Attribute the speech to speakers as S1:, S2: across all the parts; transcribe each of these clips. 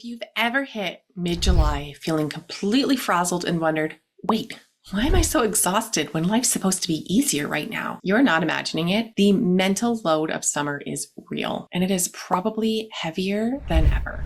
S1: you've ever hit mid-July feeling completely frazzled and wondered, wait, why am I so exhausted when life's supposed to be easier right now? You're not imagining it. The mental load of summer is real, and it is probably heavier than ever.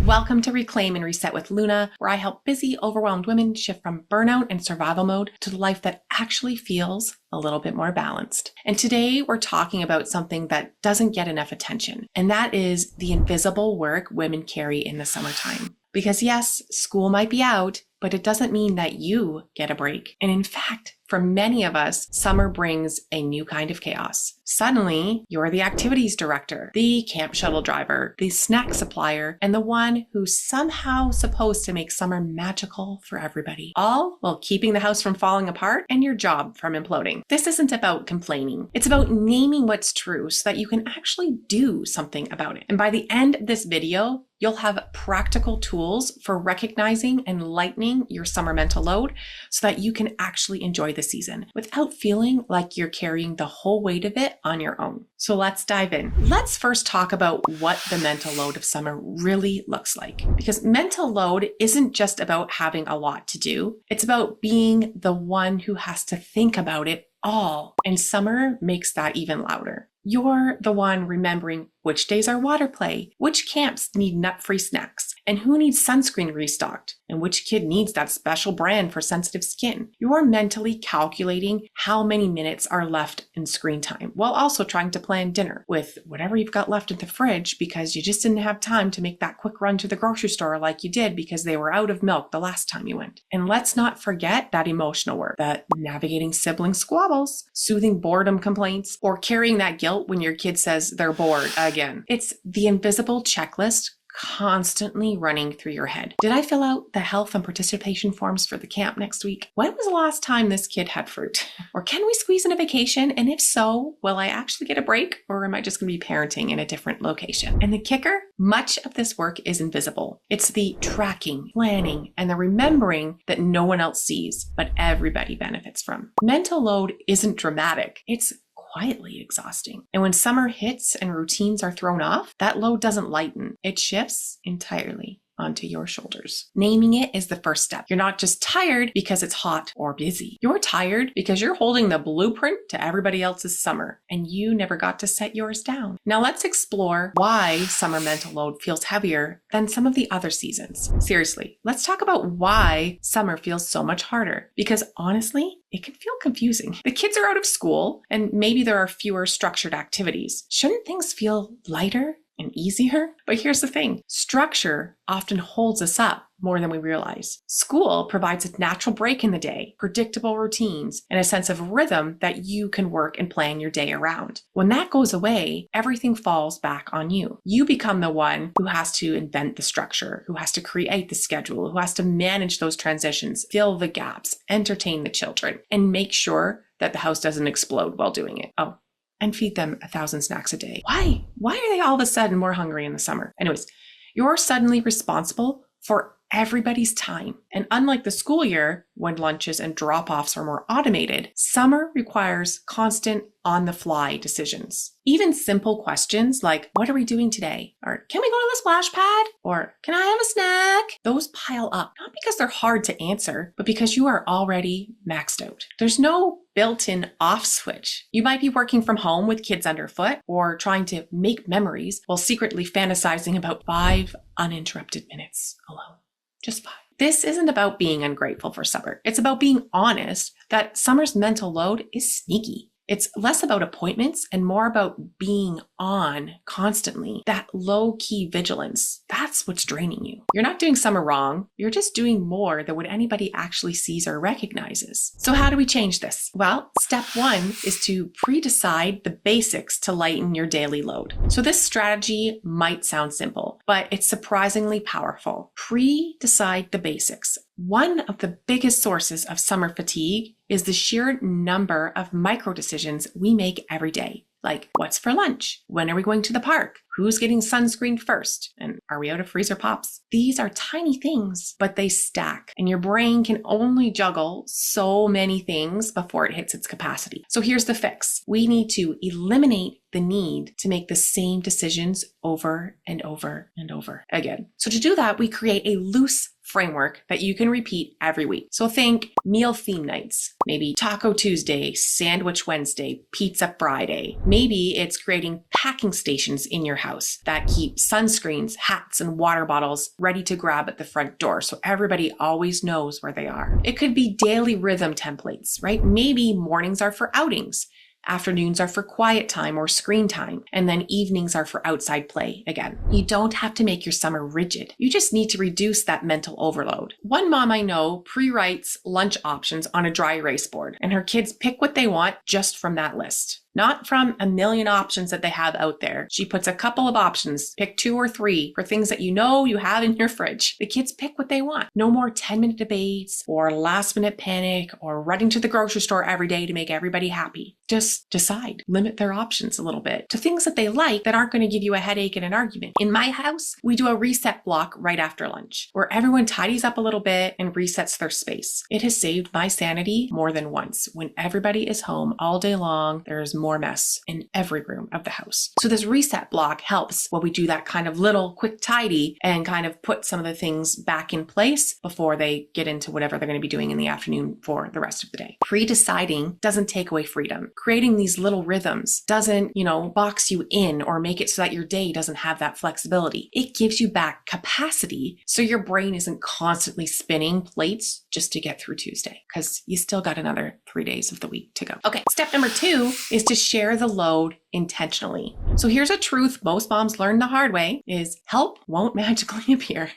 S1: Welcome to Reclaim and Reset with Luna, where I help busy, overwhelmed women shift from burnout and survival mode to the life that actually feels a little bit more balanced. And today we're talking about something that doesn't get enough attention, and that is the invisible work women carry in the summertime. Because yes, school might be out, but it doesn't mean that you get a break. And in fact, for many of us, summer brings a new kind of chaos. Suddenly, you're the activities director, the camp shuttle driver, the snack supplier, and the one who's somehow supposed to make summer magical for everybody, all while keeping the house from falling apart and your job from imploding. This isn't about complaining. It's about naming what's true so that you can actually do something about it. And by the end of this video, you'll have practical tools for recognizing and lightening your summer mental load so that you can actually enjoy the season without feeling like you're carrying the whole weight of it on your own. So let's dive in. Let's first talk about what the mental load of summer really looks like. Because mental load isn't just about having a lot to do. It's about being the one who has to think about it all. And summer makes that even louder. You're the one remembering which days are water play, which camps need nut-free snacks, and who needs sunscreen restocked, and which kid needs that special brand for sensitive skin. You're mentally calculating how many minutes are left in screen time, while also trying to plan dinner with whatever you've got left in the fridge because you just didn't have time to make that quick run to the grocery store like you did because they were out of milk the last time you went. And let's not forget that emotional work, that navigating sibling squabbles, soothing boredom complaints, or carrying that guilt when your kid says they're bored again. It's the invisible checklist constantly running through your head. Did I fill out the health and participation forms for the camp next week? When was the last time this kid had fruit? Or can we squeeze in a vacation? And if so, will I actually get a break? Or am I just going to be parenting in a different location? And the kicker? Much of this work is invisible. It's the tracking, planning, and the remembering that no one else sees, but everybody benefits from. Mental load isn't dramatic. It's quietly exhausting. And when summer hits and routines are thrown off, that load doesn't lighten. It shifts entirely onto your shoulders. Naming it is the first step. You're not just tired because it's hot or busy. You're tired because you're holding the blueprint to everybody else's summer, and you never got to set yours down. Now let's explore why summer mental load feels heavier than some of the other seasons. Seriously, let's talk about why summer feels so much harder, because honestly, it can feel confusing. The kids are out of school and maybe there are fewer structured activities. Shouldn't things feel lighter and easier? But here's the thing. Structure often holds us up more than we realize. School provides a natural break in the day, predictable routines, and a sense of rhythm that you can work and plan your day around. When that goes away, everything falls back on you. You become the one who has to invent the structure, who has to create the schedule, who has to manage those transitions, fill the gaps, entertain the children, and make sure that the house doesn't explode while doing it. Oh, and feed them 1,000 snacks a day. Why? Why are they all of a sudden more hungry in the summer? Anyways, you're suddenly responsible for everybody's time. And unlike the school year, when lunches and drop-offs are more automated, summer requires constant on-the-fly decisions. Even simple questions like, what are we doing today? Or can we go to the splash pad? Or can I have a snack? Those pile up, not because they're hard to answer, but because you are already maxed out. There's no built-in off switch. You might be working from home with kids underfoot or trying to make memories while secretly fantasizing about 5 uninterrupted minutes alone. Just 5. This isn't about being ungrateful for summer. It's about being honest that summer's mental load is sneaky. It's less about appointments and more about being on constantly. That low-key vigilance, that's what's draining you. You're not doing summer wrong. You're just doing more than what anybody actually sees or recognizes. So how do we change this? Well, step 1 is to pre-decide the basics to lighten your daily load. So this strategy might sound simple, but it's surprisingly powerful. Pre-decide the basics. One of the biggest sources of summer fatigue is the sheer number of micro decisions we make every day. Like, what's for lunch? When are we going to the park? Who's getting sunscreened first? And are we out of freezer pops? These are tiny things, but they stack. And your brain can only juggle so many things before it hits its capacity. So here's the fix. We need to eliminate the need to make the same decisions over and over and over again. So to do that, we create a loose framework that you can repeat every week. So think meal theme nights, maybe Taco Tuesday, Sandwich Wednesday, Pizza Friday. Maybe it's creating packing stations in your house that keep sunscreens, hats, and water bottles ready to grab at the front door so everybody always knows where they are. It could be daily rhythm templates, right? Maybe mornings are for outings. Afternoons are for quiet time or screen time, and then evenings are for outside play again. You don't have to make your summer rigid. You just need to reduce that mental overload. One mom I know pre-writes lunch options on a dry erase board, and her kids pick what they want just from that list. Not from a million options that they have out there. She puts a couple of options, pick 2 or 3 for things that you know you have in your fridge. The kids pick what they want. No more 10-minute debates or last-minute panic or running to the grocery store every day to make everybody happy. Just decide. Limit their options a little bit to things that they like that aren't going to give you a headache and an argument. In my house, we do a reset block right after lunch where everyone tidies up a little bit and resets their space. It has saved my sanity more than once. When everybody is home all day long, there's more mess in every room of the house. So this reset block helps while we do that kind of little quick tidy and kind of put some of the things back in place before they get into whatever they're going to be doing in the afternoon for the rest of the day. Pre-deciding doesn't take away freedom. Creating these little rhythms doesn't, box you in or make it so that your day doesn't have that flexibility. It gives you back capacity so your brain isn't constantly spinning plates just to get through Tuesday because you still got another 3 days of the week to go. Okay, step number 2 is to share the load intentionally. So here's a truth most moms learn the hard way is help won't magically appear.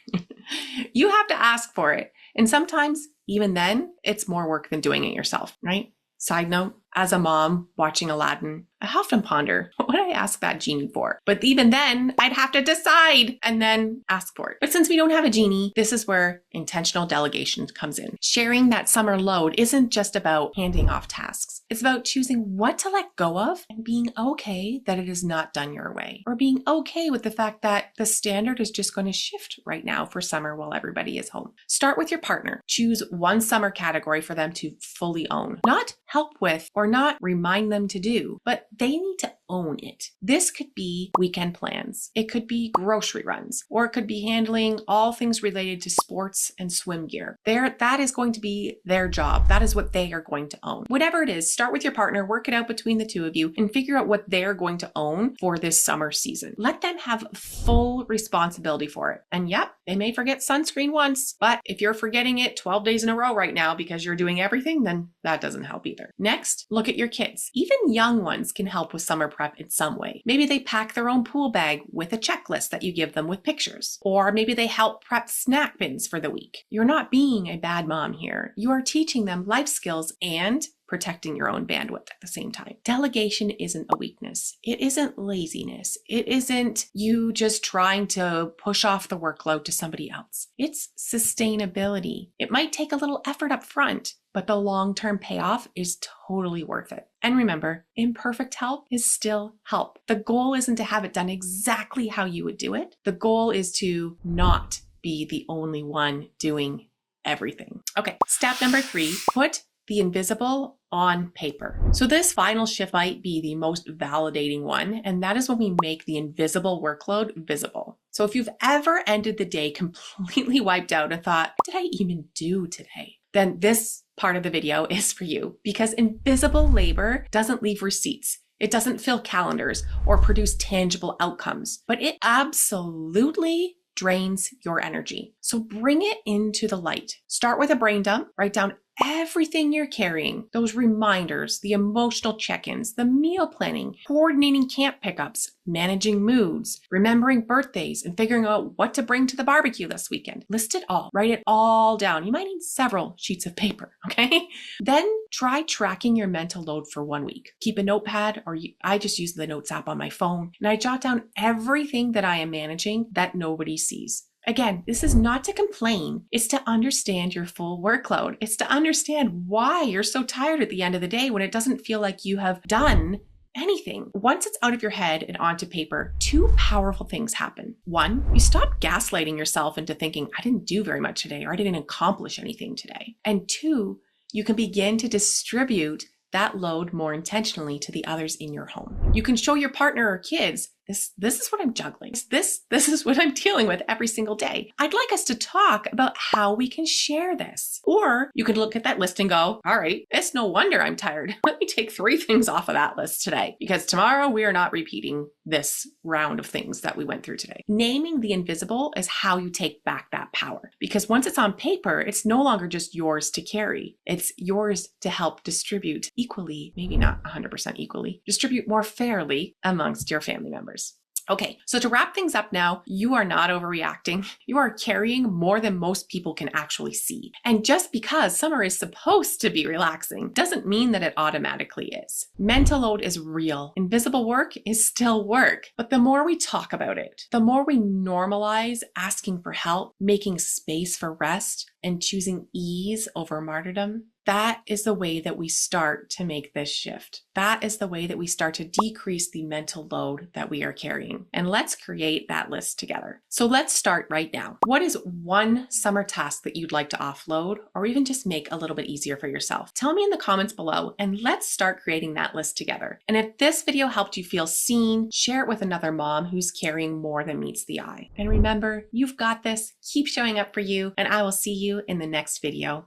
S1: You have to ask for it. And sometimes even then it's more work than doing it yourself, right? Side note, as a mom watching Aladdin, I often ponder, what would I ask that genie for? But even then, I'd have to decide and then ask for it. But since we don't have a genie, this is where intentional delegation comes in. Sharing that summer load isn't just about handing off tasks. It's about choosing what to let go of and being okay that it is not done your way, or being okay with the fact that the standard is just going to shift right now for summer while everybody is home. Start with your partner. Choose one summer category for them to fully own, not help with or not remind them to do, but they need to own it. This could be weekend plans. It could be grocery runs, or it could be handling all things related to sports and swim gear. That is going to be their job. That is what they are going to own. Whatever it is, start with your partner, work it out between the two of you, and figure out what they're going to own for this summer season. Let them have full responsibility for it. And yep, they may forget sunscreen once, but if you're forgetting it 12 days in a row right now because you're doing everything, then that doesn't help either. Next, look at your kids. Even young ones can help with summer prep in some way. Maybe they pack their own pool bag with a checklist that you give them with pictures, or maybe they help prep snack bins for the week. You're not being a bad mom here. You are teaching them life skills and protecting your own bandwidth at the same time. Delegation isn't a weakness. It isn't laziness. It isn't you just trying to push off the workload to somebody else. It's sustainability. It might take a little effort up front, but the long-term payoff is totally worth it. And remember, imperfect help is still help. The goal isn't to have it done exactly how you would do it. The goal is to not be the only one doing everything. Okay, step number 3, put the invisible on paper. So this final shift might be the most validating one, and that is when we make the invisible workload visible. So if you've ever ended the day completely wiped out and thought, what did I even do today? Then this part of the video is for you, because invisible labor doesn't leave receipts. It doesn't fill calendars or produce tangible outcomes, but it absolutely drains your energy. So bring it into the light. Start with a brain dump. Write down everything you're carrying, those reminders, the emotional check-ins, the meal planning, coordinating camp pickups, managing moods, remembering birthdays, and figuring out what to bring to the barbecue this weekend. List it all. Write it all down. You might need several sheets of paper, okay? Then try tracking your mental load for 1 week. Keep a notepad, I just use the Notes app on my phone, and I jot down everything that I am managing that nobody sees. Again, this is not to complain. It's to understand your full workload. It's to understand why you're so tired at the end of the day when it doesn't feel like you have done anything. Once it's out of your head and onto paper, 2 powerful things happen. 1, you stop gaslighting yourself into thinking, I didn't do very much today, or I didn't accomplish anything today. And 2, you can begin to distribute that load more intentionally to the others in your home. You can show your partner or kids, this is what I'm juggling. This is what I'm dealing with every single day. I'd like us to talk about how we can share this. Or you could look at that list and go, all right, it's no wonder I'm tired. Let me take 3 things off of that list today, because tomorrow we are not repeating this round of things that we went through today. Naming the invisible is how you take back that power, because once it's on paper, it's no longer just yours to carry. It's yours to help distribute equally, maybe not 100% equally, distribute more fairly amongst your family members. Okay, so to wrap things up now, you are not overreacting. You are carrying more than most people can actually see. And just because summer is supposed to be relaxing doesn't mean that it automatically is. Mental load is real. Invisible work is still work. But the more we talk about it, the more we normalize asking for help, making space for rest, and choosing ease over martyrdom, that is the way that we start to make this shift. That is the way that we start to decrease the mental load that we are carrying. And let's create that list together. So let's start right now. What is one summer task that you'd like to offload, or even just make a little bit easier for yourself? Tell me in the comments below, and let's start creating that list together. And if this video helped you feel seen, share it with another mom who's carrying more than meets the eye. And remember, you've got this. Keep showing up for you, and I will see you in the next video.